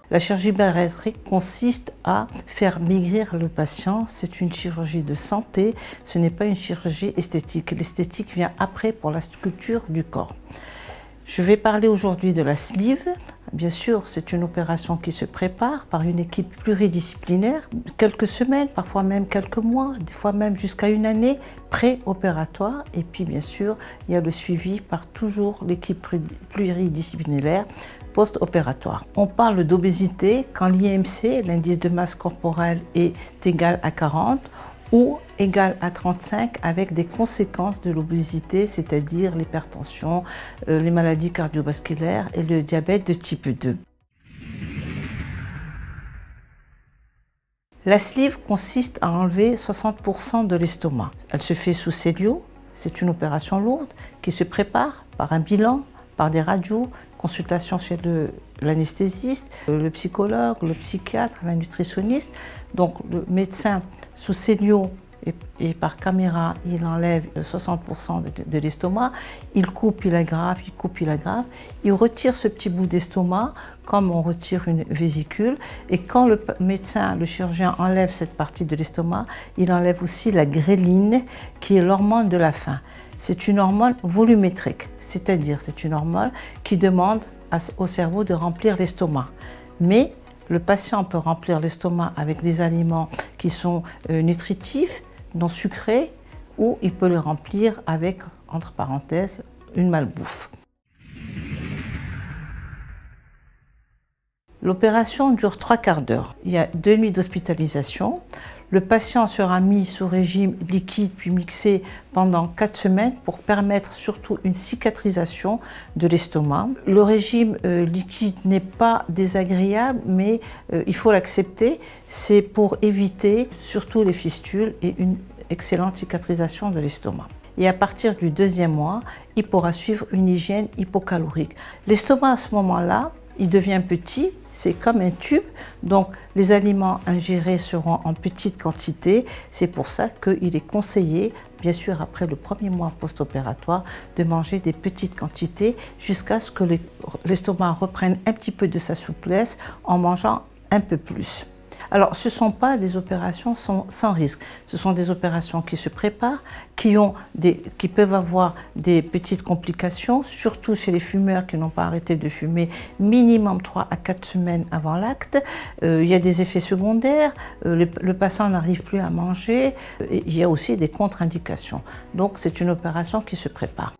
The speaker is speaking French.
La chirurgie bariatrique consiste à faire maigrir le patient. C'est une chirurgie de santé, ce n'est pas une chirurgie esthétique. L'esthétique vient après pour la sculpture du corps. Je vais parler aujourd'hui de la sleeve. Bien sûr, c'est une opération qui se prépare par une équipe pluridisciplinaire, quelques semaines, parfois même quelques mois, des fois même jusqu'à une année pré-opératoire. Et puis bien sûr, il y a le suivi par toujours l'équipe pluridisciplinaire post-opératoire. On parle d'obésité quand l'IMC, l'indice de masse corporelle, est égal à 40 ou égal à 35 avec des conséquences de l'obésité, c'est-à-dire l'hypertension, les maladies cardiovasculaires et le diabète de type 2. La sleeve consiste à enlever 60% de l'estomac. Elle se fait sous cellio, c'est une opération lourde qui se prépare par un bilan, par des radios, consultation chez l'anesthésiste, le psychologue, le psychiatre, la nutritionniste. Donc le médecin sous cellio et par caméra, il enlève 60% de l'estomac, il coupe, il aggrave, il coupe, il aggrave, il retire ce petit bout d'estomac comme on retire une vésicule. Et quand le médecin, le chirurgien enlève cette partie de l'estomac, il enlève aussi la gréline qui est l'hormone de la faim. C'est une hormone volumétrique, c'est-à-dire c'est une hormone qui demande au cerveau de remplir l'estomac. Mais le patient peut remplir l'estomac avec des aliments qui sont nutritifs, non sucrés, ou il peut le remplir avec, entre parenthèses, une malbouffe. L'opération dure 3/4 d'heure. Il y a 2 nuits d'hospitalisation. Le patient sera mis sous régime liquide puis mixé pendant 4 semaines pour permettre surtout une cicatrisation de l'estomac. Le régime liquide n'est pas désagréable, mais il faut l'accepter. C'est pour éviter surtout les fistules et une excellente cicatrisation de l'estomac. Et à partir du 2e mois, il pourra suivre une hygiène hypocalorique. L'estomac à ce moment-là, il devient petit. C'est comme un tube, donc les aliments ingérés seront en petite quantité. C'est pour ça qu'il est conseillé, bien sûr après le 1er mois post-opératoire, de manger des petites quantités jusqu'à ce que l'estomac reprenne un petit peu de sa souplesse en mangeant un peu plus. Alors, ce ne sont pas des opérations sans risque. Ce sont des opérations qui se préparent, qui peuvent avoir des petites complications, surtout chez les fumeurs qui n'ont pas arrêté de fumer minimum 3 à 4 semaines avant l'acte. Il y a des effets secondaires, le patient n'arrive plus à manger, et il y a aussi des contre-indications. Donc, c'est une opération qui se prépare.